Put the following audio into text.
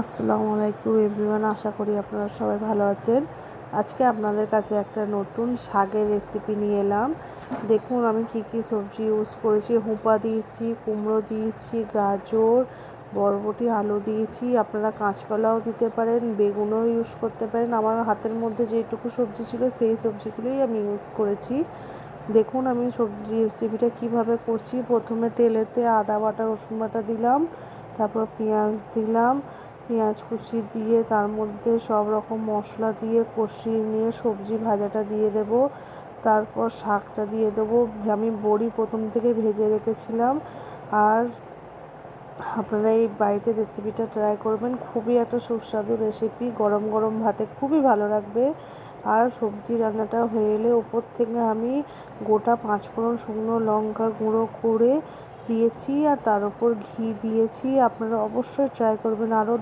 আসসালামু আলাইকুম এভরিওয়ান, আশা করি আপনারা সবাই ভালো আছেন। আজকে আপনাদের কাছে একটা নতুন শাকের রেসিপি নিয়ে এলাম। দেখুন আমি কি সবজি ইউজ করেছি। হুঁপা দিয়েছি, কুমড়ো দিয়েছি, গাজর, বরবটি, আলু দিয়েছি। আপনারা কাঁচকলাও দিতে পারেন, বেগুনও ইউজ করতে পারেন। আমার হাতের মধ্যে যেটুকু সবজি ছিল সেই সবজিগুলোই আমি ইউজ করেছি। দেখুন আমি সবজি রেসিপিটা কীভাবে করছি। প্রথমে তেলেতে আদা বাটা, রসুন বাটা দিলাম, তারপর পেঁয়াজ দিলাম। পেঁয়াজ কুচি দিয়ে তার মধ্যে সব রকম মশলা দিয়ে কষিয়ে নিয়ে সবজি ভাজাটা দিয়ে দেব। তারপর শাকটা দিয়ে দেবো। আমি বড়ি প্রথম থেকে ভেজে রেখেছিলাম। আর আপনারা এই বাড়িতে রেসিপিটা ট্রাই করবেন, খুবই একটা সুস্বাদু রেসিপি, গরম গরম ভাতে খুবই ভালো লাগবে। আর সবজি রান্নাটা হয়ে এলে ওপর থেকে আমি গোটা 5 ফোড়ন, শুকনো লঙ্কা গুঁড়ো করে দিয়েছি আর তার উপর ঘি দিয়েছি। আপনারা অবশ্যই ট্রাই করবেন। আরও